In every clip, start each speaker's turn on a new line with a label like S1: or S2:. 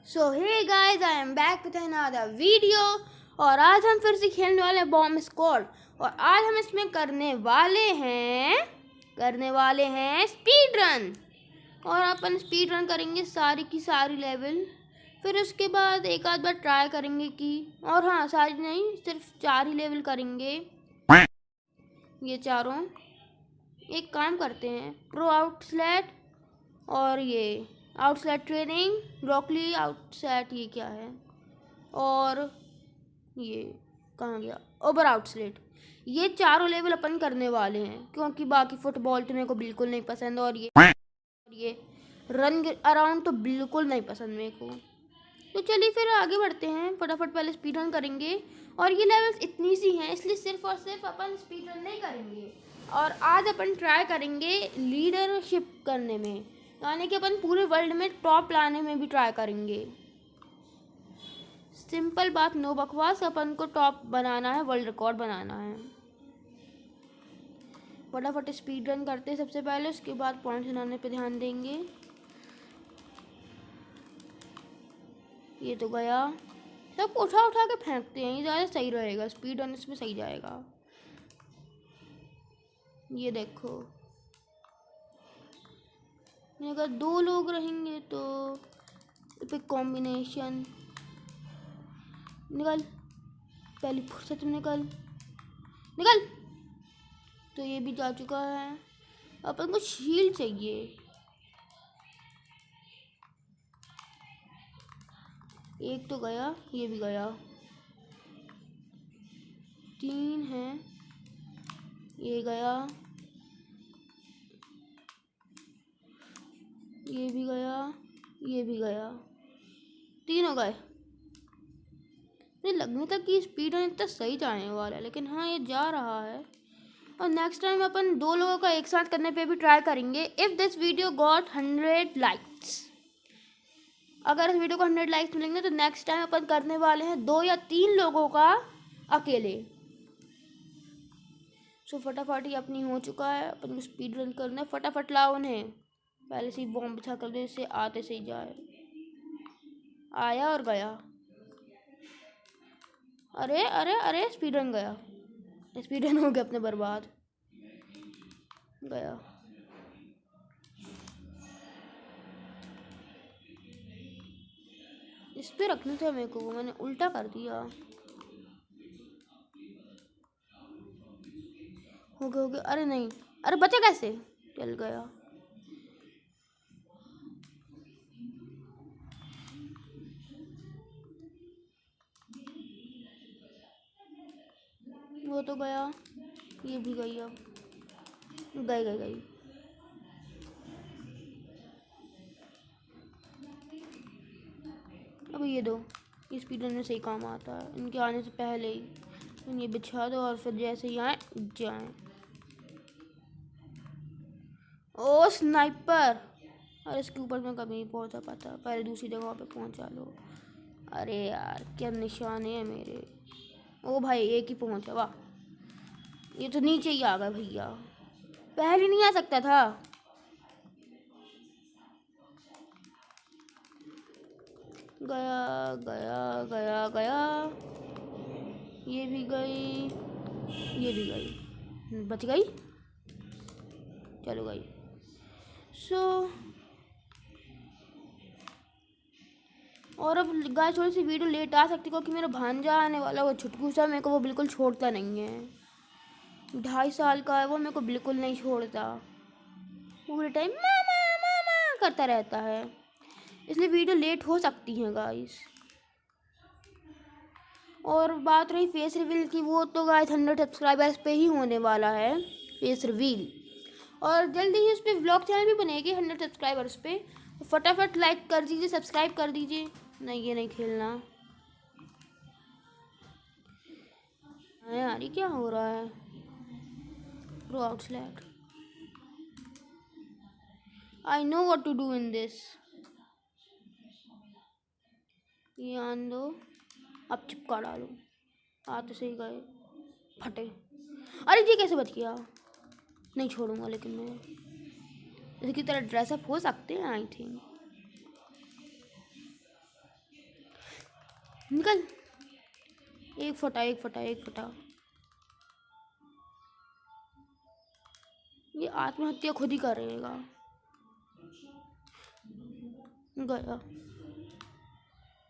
S1: So hey guys, I am back with another video. और आज हम फिर से खेलने वाले हैं बॉम्ब स्क्वाड। और आज हम इसमें करने वाले हैं स्पीड रन। और अपन स्पीड रन करेंगे सारी की सारी लेवल। फिर उसके बाद एक आध बार ट्राई करेंगे कि, और हाँ, सारी नहीं, सिर्फ 4 ही लेवल करेंगे ये चारों। एक काम करते हैं, प्रो आउटलेट और ये आउटलेट ट्रेनिंग, ब्रोकली आउटसेट, ये क्या है, और ये कहाँ गया, ओवर आउटलेट। ये चारों लेवल अपन करने वाले हैं क्योंकि बाकी फुटबॉल तो मेरे को बिल्कुल नहीं पसंद, और ये रन अराउंड तो बिल्कुल नहीं पसंद मेरे को। तो चलिए फिर आगे बढ़ते हैं, फटाफट पहले स्पीड रन करेंगे। और ये लेवल्स इतनी सी हैं, इसलिए सिर्फ और सिर्फ अपन स्पीड रन नहीं करेंगे। और आज अपन ट्राई करेंगे लीडरशिप करने में, यानी कि अपन पूरे वर्ल्ड में टॉप लाने में भी ट्राई करेंगे। सिंपल बात, नो बकवास, अपन को टॉप बनाना है, वर्ल्ड रिकॉर्ड बनाना है। फटाफट स्पीड रन करते हैं सबसे पहले, उसके बाद पॉइंट्स बनाने पे ध्यान देंगे। ये तो गया, सबको उठा उठा के फेंकते हैं, ये ज़्यादा सही रहेगा, स्पीड रन इसमें सही जाएगा। ये देखो, अगर 2 लोग रहेंगे तो पे कॉम्बिनेशन, निकल, पहली फुर्सत में निकल। तो ये भी जा चुका है, अपन को शील्ड चाहिए। एक तो गया, ये भी गया, 3 है, ये गया, ये भी गया, ये भी गया, 3 हो गए। लगने तक कि स्पीड रन इतना सही जाने वाला है, लेकिन हाँ, ये जा रहा है। और नेक्स्ट टाइम अपन 2 लोगों का एक साथ करने पे भी ट्राई करेंगे। If this video got 100 likes, अगर इस वीडियो को 100 लाइक्स मिलेंगे तो नेक्स्ट टाइम अपन करने वाले हैं 2 या 3 लोगों का अकेले। सो फटाफट ही अपनी हो चुका है, अपन को स्पीड रन करना है। फटाफट लाओ उन्हें, पहले से ही बॉम्ब बिछा कर दे, इससे आते से ही जाए। आया और गया, अरे अरे अरे, स्पीड रन गया, स्पीड रन हो गया अपने बर्बाद, गया। इस पे रखना था मेरे को, मैंने उल्टा कर दिया। हो गया, अरे नहीं, अरे बचा कैसे, चल गया। वो तो गया, ये भी गई, अब गई। अब ये दो, ये स्पीड रन में सही काम आता है, इनके आने से पहले ही ये बिछा दो और फिर जैसे ही आए जाएं। ओ स्नाइपर, अरे इसके ऊपर मैं कभी नहीं पहुंचा पाता, पहले दूसरी जगह पे पहुंचा लो। अरे यार, क्या निशाने हैं मेरे। ओ भाई, एक ही पहुंचा, वाह। ये तो नीचे ही आ गया भैया, पहले नहीं आ सकता था। गया गया गया गया, ये भी गई, ये भी गई, बच गई, चलो गई। और अब गाइस थोड़ी सी वीडियो लेट आ सकती है क्योंकि मेरा भांजा आने वाला, वो छुटकू सा, मेरे को वो बिल्कुल छोड़ता नहीं है। 2.5 साल का है वो, मेरे को बिल्कुल नहीं छोड़ता, पूरे टाइम मामा मामा करता रहता है, इसलिए वीडियो लेट हो सकती है गाइस। और बात रही फेस रिवील की, वो तो गाइस 100 सब्सक्राइबर्स पे ही होने वाला है फेस रिवील, और जल्दी ही उस पर व्लॉग चैनल भी बनेगी 100 सब्सक्राइबर्स पे। तो फटाफट लाइक कर दीजिए, सब्सक्राइब कर दीजिए। नहीं, ये नहीं खेलना है यार, ये क्या हो रहा है। Pro outlet, I know what to do in this. ये आन दो, अब चिपका डालो, आते से ही गए, फटे। अरे ये कैसे बच गया, नहीं छोड़ूंगा, लेकिन मैं इसकी तरह ड्रेसअप हो सकते हैं आई थिंक। निकल। एक फटा एक फटा एक फटा। ये आत्महत्या खुद ही करेगा। गया।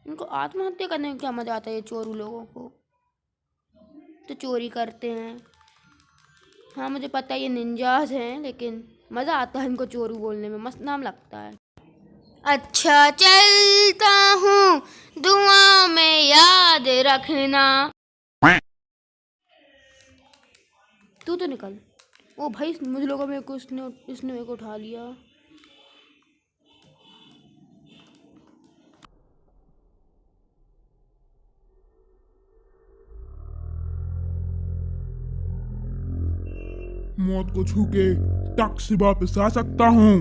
S1: इनको आत्महत्या करने में क्या मजा आता है, ये चोरू लोगों को तो चोरी करते हैं। हाँ मुझे पता है ये निंजास हैं, लेकिन मजा आता है इनको चोरू बोलने में, मस्त नाम लगता है। अच्छा चलता हूँ, दुआ में याद रखना। तू तो निकल। ओ भाई मुझे लोगों में को इसने मेरे को उठा लिया।
S2: मौत को छू के टक से वापस आ सकता हूँ।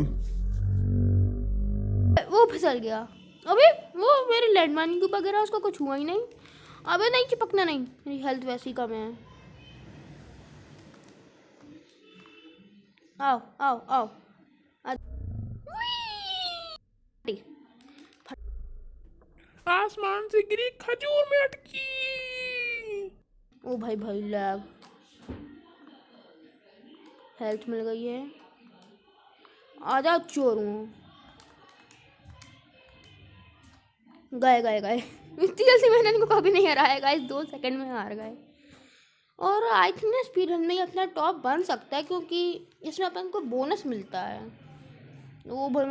S1: वो फिसल गया। अबे वो मेरी लैंडमाइन की वगैरह उसको कुछ हुआ ही नहीं। अबे नहीं चिपकना नहीं, मेरी हेल्थ वैसी कम है। आओ आओ आओ।
S2: आसमान से गिरी खजूर में अटकी।
S1: ओ भाई भाई लैग। हेल्थ मिल गई है। आ जाओ चोरों। गए गए गए। इतनी जल्दी मैंने इनको कभी नहीं हराया गाइस, 2 सेकंड में हार गए। और आई थिंक स्पीड रन में ही अपना टॉप बन सकता है, क्योंकि इसमें अपन को बोनस मिलता है। वो भाई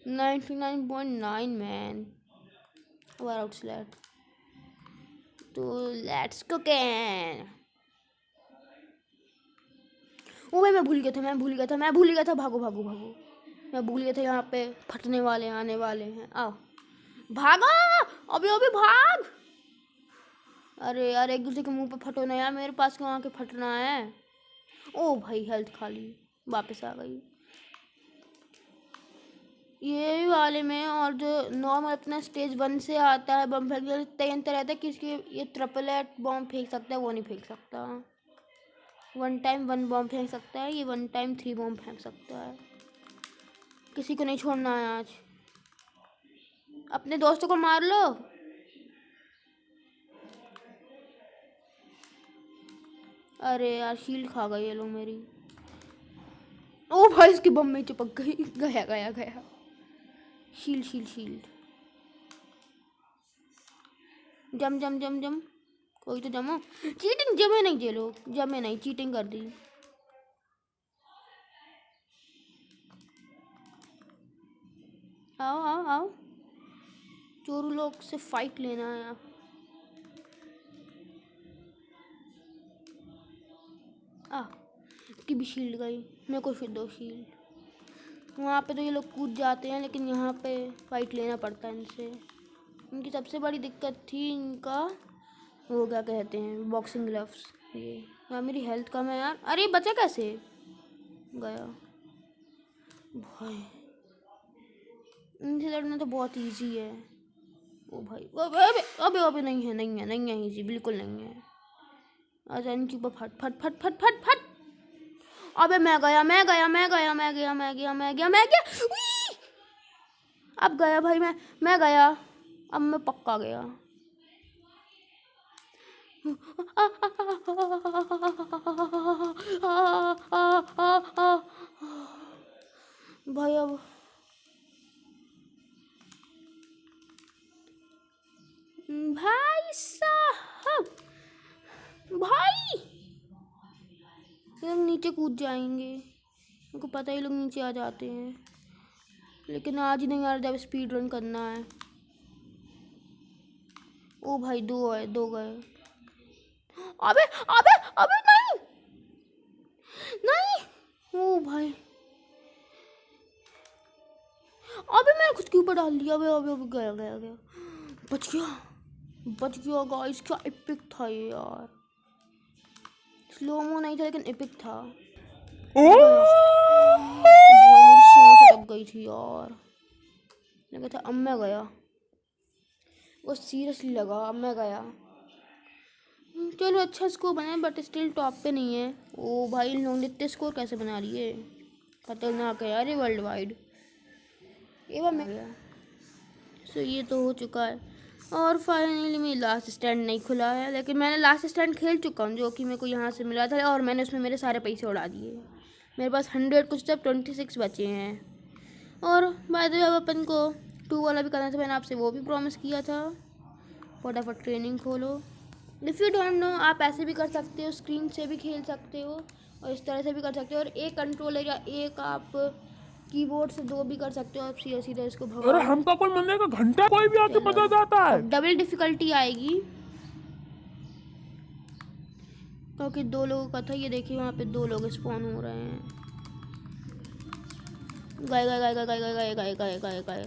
S1: 99.9 मैन वर आउट स्लैट। तो लेट्स गो कैन। ओ भाई मैं भूल गया था भागो भागो भागो। मैं भूल गया था यहाँ पे फटने वाले आने वाले हैं। आओ भागो। अबे अबे भाग। अरे यार एक दूसरे के मुंह पे फटो ना यार, मेरे पास क्यों आके फटना है। ओ भाई हेल्थ खाली, वापस आ गई। ये वाले में और जो नॉर्मल अपना स्टेज 1 से आता है बम फेंकने तैयार रहता है, किसकी ये ट्रिपलेट बॉम्ब फेंक सकता है, वो नहीं फेंक सकता। 1 टाइम 1 बॉम्ब फेंक सकता है, ये 1 टाइम 3 बॉम्ब फेंक सकता है। किसी को नहीं छोड़ना है आज। अपने दोस्तों को मार लो। अरे यार शील्ड खा गई ये लोग मेरी। ओ भाई इसकी बम में चिपक गई। गया गया गया। Shield shield shield. जम जम जम जम। कोई तो जमो। चीटिंग जमे नहीं, ये लोग जमे नहीं, चीटिंग कर दी। आओ आओ आओ। चोरू लोग से फाइट लेना है। इसकी भी शील्ड गई, मेरे को फिर 2 शील्ड। वहाँ पे तो ये लोग कूद जाते हैं, लेकिन यहाँ पे फाइट लेना पड़ता है इनसे। इनकी सबसे बड़ी दिक्कत थी इनका वो क्या कहते हैं बॉक्सिंग ग्लव्स। ये यार मेरी हेल्थ कम है यार। अरे बचा कैसे गया भाई। इनसे लड़ना तो बहुत इजी है। ओ भाई अबे अबे अबे अबे नहीं है नहीं है नहीं है इजी, बिल्कुल नहीं है। अच्छा इनके ऊपर फट फट फट फट फट फट। अबे मैं गया मैं गया मैं गया मैं गया मैं गया मैं गया मैं गया। उई! अब गया भाई मैं गया। अब मैं पक्का गया। भाई अब भाई साहब भाई ये लोग नीचे कूद जाएंगे, उनको पता ही लोग नीचे आ जाते हैं। लेकिन आज ही नहीं आ रहा जब स्पीड रन करना है। ओ भाई 2 है 2 गए। अबे अबे अबे नहीं नहीं। ओ भाई अबे मैंने खुद के ऊपर डाल दिया। अबे अबे अबे गया गया गया। बच गया गाइस। क्या एपिक था ये यार। स्लोमो नहीं था लेकिन एपिक था। भाई मेरी सांस अटक गई थी यार। लगा था अब मैं गया, वो सीरियसली लगा अब मैं गया। चलो अच्छा स्कोर बना, बट स्टिल टॉप पे नहीं है। ओ भाई इन लोगों ने इतने स्कोर कैसे बना लिए, खतरनाक है यार ये वर्ल्ड वाइड। एवं मैं गया। सो ये तो हो चुका है और फाइनली मेरी लास्ट स्टैंड नहीं खुला है, लेकिन मैंने लास्ट स्टैंड खेल चुका हूँ जो कि मेरे को यहाँ से मिला था और मैंने उसमें मेरे सारे पैसे उड़ा दिए। मेरे पास 100 कुछ तब 26 बचे हैं। और बाय द वे अब अपन को 2 वाला भी करना था, मैंने आपसे वो भी प्रॉमिस किया था। फटाफट ट्रेनिंग खोलो। इफ़ यू डोंट नो आप ऐसे भी कर सकते हो, स्क्रीन से भी खेल सकते हो और इस तरह से भी कर सकते हो, और एक कंट्रोलर या एक आप कीबोर्ड से 2 भी कर सकते हो। आप सीधा सीधा इसको
S2: अरे
S1: भगाओ।
S2: हमका कोई मरने का घंटा कोई भी आके बजा जाता है।
S1: अब डबल डिफिकल्टी आएगी क्योंकि 2 लोगों का था। ये देखिए वहाँ पे 2 लोग स्पॉन हो रहे हैं। गए गए गए गए गए गए गए गए गए गए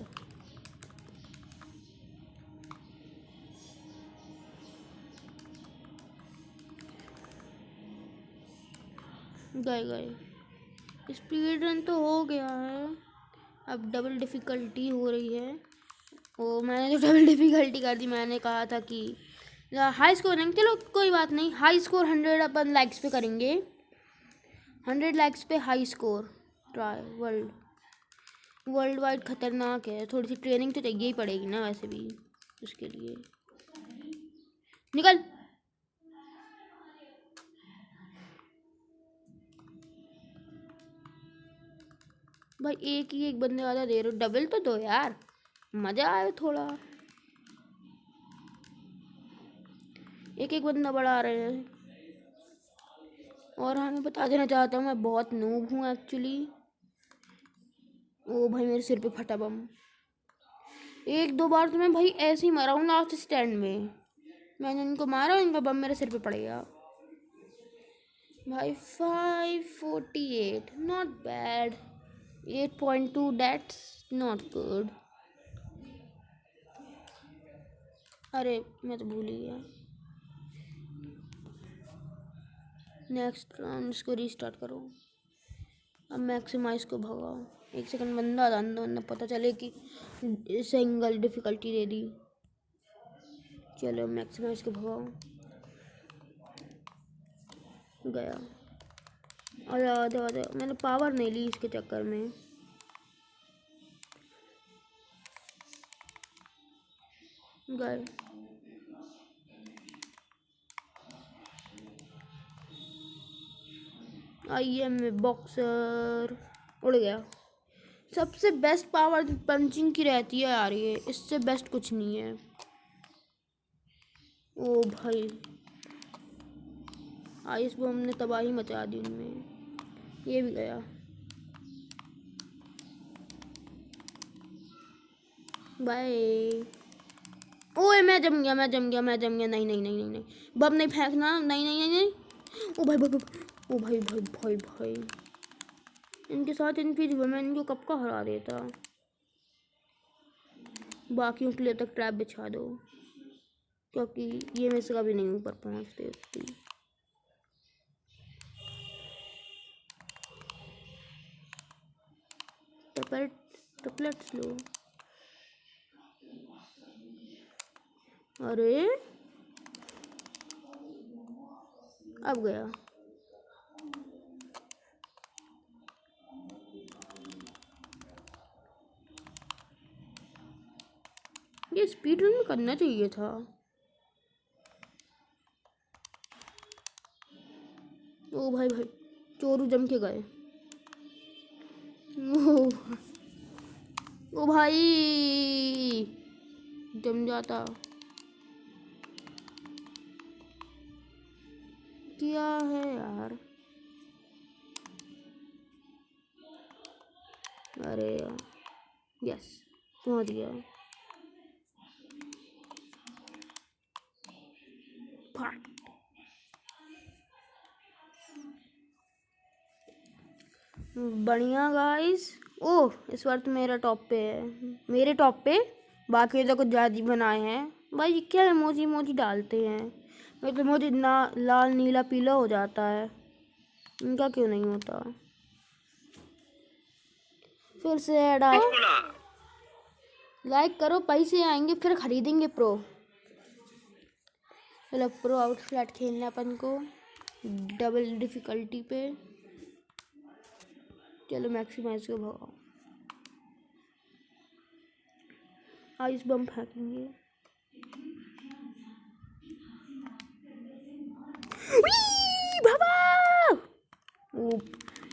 S1: गए गए। स्पीड रन तो हो गया है, अब डबल डिफ़िकल्टी हो रही है। ओ मैंने तो डबल डिफ़िकल्टी कर दी। मैंने कहा था कि हाई स्कोर नहीं, चलो कोई बात नहीं। हाई स्कोर 100 अपन लाइक्स पे करेंगे। 100 लाइक्स पे high score try. World wide खतरनाक है। थोड़ी सी ट्रेनिंग तो चाहिए ही पड़ेगी ना वैसे भी उसके लिए। निकल। भाई एक ही एक बंदे ज़्यादा दे रहे हो, डबल तो दो यार, मज़ा आए थोड़ा। एक एक बंदा बढ़ा रहे हैं। और हाँ मैं बता देना चाहता हूँ मैं बहुत नूब हूँ एक्चुअली। ओ भाई मेरे सिर पे फटा बम। 1-2 बार तो मैं भाई ऐसे ही मरा हूँ लास्ट स्टैंड में। मैंने इनको मारा, इनका बम मेरे सिर पे पड़ गया। भाई 548 not bad. 8.2 that's not good. अरे मैं तो भूल ही गया। नेक्स्ट राउंड इसको रीस्टार्ट करो। अब मैक्सिमाइज को भगाओ। 1 सेकंड बंदा डाल दो, पता चले कि सिंगल डिफिकल्टी दे दी। चलो मैक्सिमाइज को भगाओ। गया। अरे मैंने पावर नहीं ली इसके चक्कर में। गए। I am a boxer. उड़ गया। सबसे बेस्ट पावर पंचिंग की रहती है यार, ये इससे बेस्ट कुछ नहीं है। ओ भाई आइस बम ने तबाही मचा दी उनमें। ये भी गया। बाय। ओए मैं जम गया। नहीं नहीं नहीं नहीं नहीं, बम नहीं फेंकना। नहीं नहीं नहीं नहीं। ओ भाई भाई भाई, ओ भाई भाई भाई भाई, इनके साथ इनफिजिबल, मैं इनको कब का हरा देता। बाकियों के लिए तक ट्रैप बिछा दो क्योंकि ये मेरे से कभी नहीं ऊपर पहुंचते। टपलेट लो। अरे अब गया। ये स्पीड रन में करना चाहिए था। ओ भाई भाई चोरू जम के गए। ओ भाई जम जाता। क्या है यार। अरे यार यस पहुंच गया। फट। बढ़िया गाइस। ओह इस बार तो मेरा टॉप पे है, मेरे टॉप पे। बाकी तो कुछ ज़्यादा बनाए हैं भाई। क्या इमोजी इमोजी डालते हैं। मेरे तो इमोजी ना लाल नीला पीला हो जाता है, इनका क्यों नहीं होता। फिर से ऐड आए। लाइक करो, पैसे आएंगे फिर खरीदेंगे प्रो। चलो प्रो आउटफ्लैट खेलना अपन को डबल डिफिकल्टी पे। चलो मैक्सिमाइज को भगाओ। आइस बम फेंकेंगे। उई, बाबा! ओ,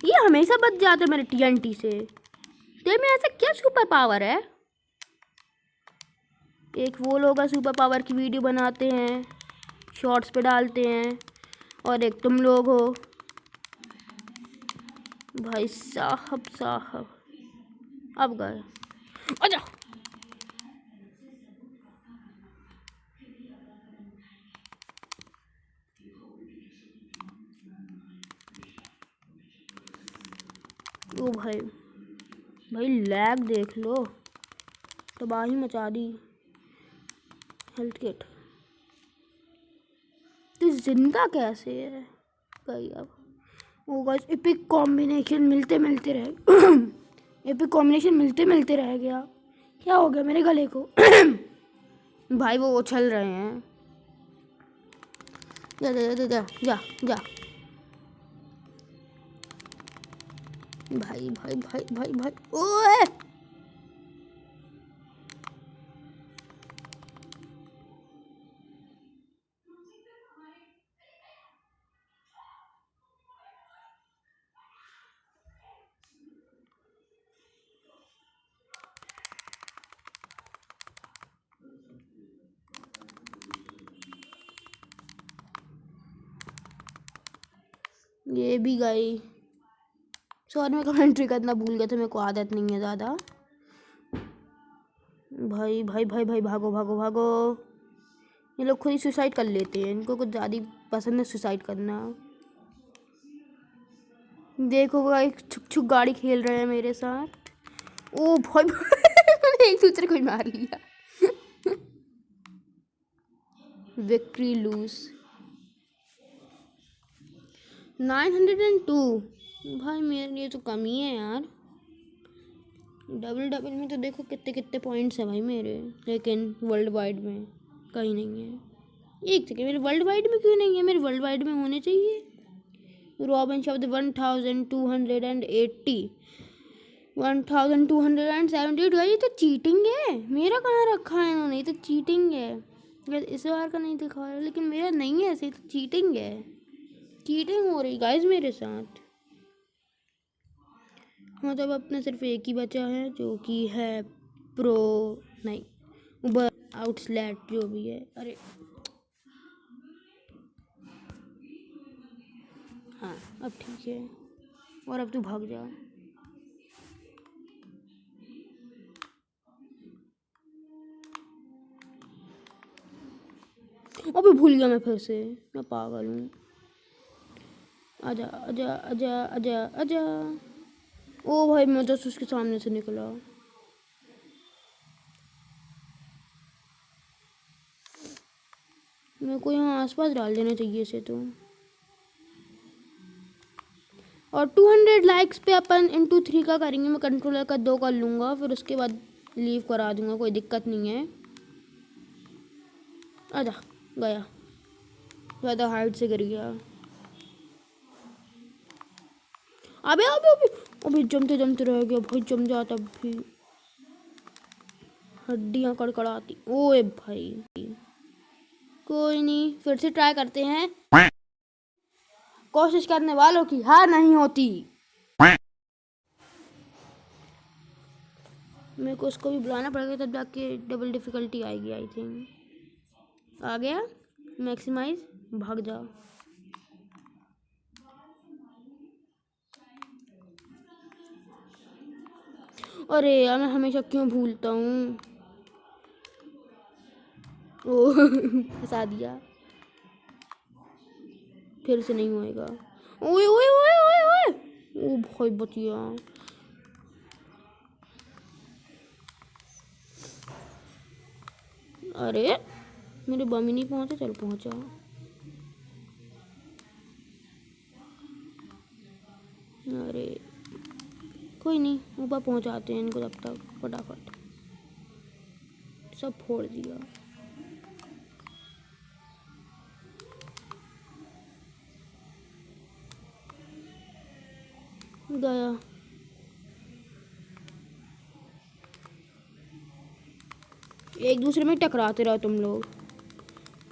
S1: ये हमेशा बच जाता है मेरे टीएनटी से। तेरे में ऐसा क्या सुपर पावर है? एक वो लोग सुपर पावर की वीडियो बनाते हैं, शॉर्ट्स पे डालते हैं, और एक तुम लोग हो। भाई साहब अब गए। आजा। ओ भाई लैग देख लो, तबाही मचा दी। हेल्थ किट तो जिंदा कैसे है भाई? अब ओ गाइस, एपिक कॉम्बिनेशन मिलते मिलते रह एपिक कॉम्बिनेशन मिलते मिलते रह गया। क्या हो गया मेरे गले को? भाई वो उछल रहे हैं। जा जा जा जा जा जा। भाई भाई भाई भाई भाई ओए! ये भी गई। सॉरी, मैं कमेंट्री करना भूल गया था, मेरे को आदत नहीं है ज़्यादा। भाई भाई भाई भाई भागो भागो भागो। ये लोग खुद ही सुसाइड कर लेते हैं, इनको कुछ ज़्यादा पसंद है सुसाइड करना। देखो भाई, छुक छुक गाड़ी खेल रहे हैं मेरे साथ। ओ भाई मैंने एक दूसरे को ही मार लिया। Victory lose 902। भाई मेरे लिए तो कम ही है यार। डबल डबल में तो देखो कितने कितने पॉइंट्स हैं भाई मेरे, लेकिन वर्ल्ड वाइड में कहीं नहीं है। एक सेकेंड, मेरे वर्ल्ड वाइड में क्यों नहीं है? मेरे वर्ल्ड वाइड में होने चाहिए। रॉबिन शब्द 1280, 1278। ये तो चीटिंग है। मेरा कहाँ रखा है इन्होंने? ये तो चीटिंग है। इस बार का नहीं दिखा रहा, लेकिन मेरा नहीं है ऐसे, तो चीटिंग है। चीटिंग हो रही गाइस मेरे साथ। मतलब अपना सिर्फ एक ही बचा है, जो कि है प्रो नहीं, उबर आउटलेट जो भी है। अरे हाँ, अब ठीक है। और अब तू भाग जा। अबे भूल गया मैं फिर से, मैं पागल हूँ। आजा आजा आजा आजा आजा। ओ भाई मैं जस्ट उसके सामने से निकला। मेरे को यहाँ आसपास डाल देना चाहिए इसे तो। और 200 लाइक्स पे अपन इंटू 3 का करेंगे। मैं कंट्रोलर का 2 कर लूँगा, फिर उसके बाद लीव करा दूँगा, कोई दिक्कत नहीं है। आजा, गया। ज़्यादा हाइट से गिर गया। अबे अबे अबे अबे जमते जमते रह गया भाई, जम जाता भी। हड्डियाँ कड़कड़ाती। ओए भाई कोई नहीं, फिर से ट्राई करते हैं। कोशिश करने वालों की हार नहीं होती। मेरे को उसको भी बुलाना पड़ेगा, तब जाके डबल डिफिकल्टी आएगी आई थिंक। आ गया मैक्सिमाइज, भाग जा। अरे यार मैं हमेशा क्यों भूलता हूँ। ओ फंसा दिया। फिर से नहीं होएगा। ओए ओए ओए ओए ओए, ओ भाई बचिया। अरे मेरे बम ही नहीं पहुंचा, चल पहुंचा। अरे कोई नहीं, ऊपर पहुंचाते हैं इनको तब तक फटाफट। सब फोड़ दिया। गया। एक दूसरे में टकराते रहो तुम लोग,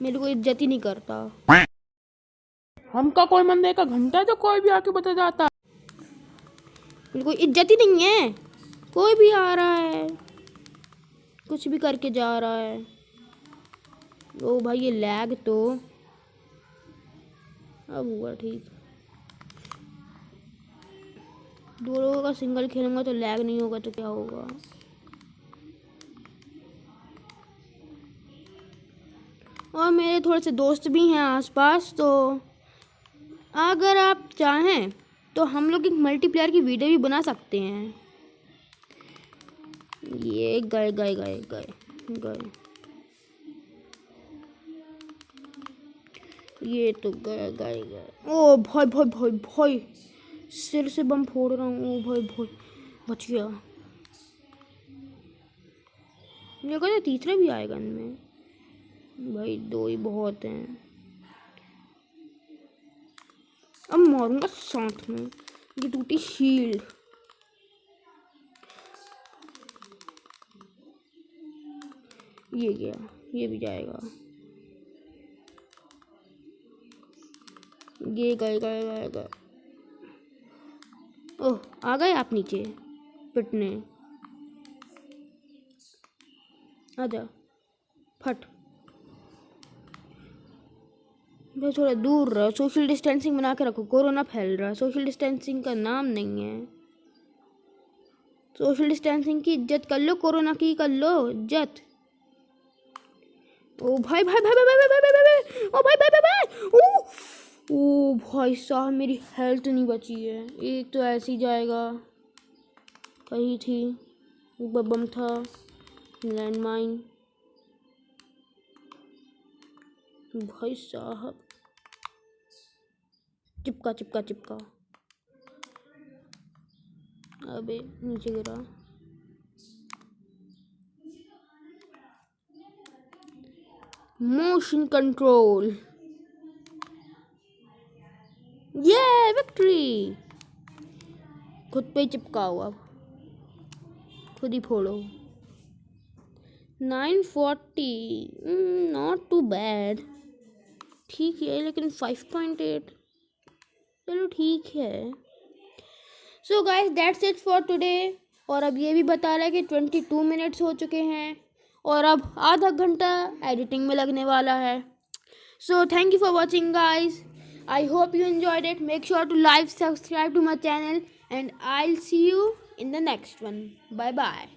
S1: मेरे को इज्जत ही नहीं करता।
S3: हमका कोई मंदिर का घंटा है तो कोई भी आके बता जाता।
S1: मेरे को इज्जत ही नहीं है, कोई भी आ रहा है कुछ भी करके जा रहा है। ओ भाई ये लैग तो अब हुआ ठीक। दो लोगों का सिंगल खेलूंगा तो लैग नहीं होगा तो क्या होगा। और मेरे थोड़े से दोस्त भी हैं आसपास, तो अगर आप चाहें तो हम लोग एक मल्टीप्लेयर की वीडियो भी बना सकते हैं। ये गए गए गए गए गए, ये तो गए गए गए। ओ भाई भाई भाई भाई, सिर से बम फोड़ रहा हूँ। ओ भाई भाई, बच गया। मेरे को तो तीसरा भी आएगा इनमें। भाई दो ही बहुत हैं, अब मारूंगा साथ में। ये टूटी शील्ड, ये गया, ये भी जाएगा। ये गए गए गए गए। ओह आ गए आप नीचे पिटने, आजा फट। भाई थोड़ा दूर रहो, सोशल डिस्टेंसिंग बना के रखो, कोरोना फैल रहा है। सोशल डिस्टेंसिंग का नाम नहीं है। सोशल डिस्टेंसिंग की इज्जत कर लो, कोरोना की कर लो इज्जत। ओ भाई भाई भाई भाई भाई भाई भाई भाई, ओ भाई भाई भाई भाई, ओ भाई साहब मेरी हेल्थ नहीं बची है। एक तो ऐसे ही जाएगा, कहीं थी ऊपर बम था, लैंडमाइन। भाई साहब चिपका चिपका चिपका, अबे नीचे गिरा। मोशन कंट्रोल, ये विक्ट्री। खुद पे ही चिपका हुआ, खुद ही फोड़ो। 940, नॉट टू बैड, ठीक है, लेकिन 5.8 चलो ठीक है। So guys that's it for today. और अब ये भी बता रहा है कि 22 मिनट्स हो चुके हैं और अब आधा घंटा एडिटिंग में लगने वाला है। So thank you for watching guys, I hope you enjoyed it. Make sure to like, subscribe to my channel, and I'll see you in the next one. Bye bye.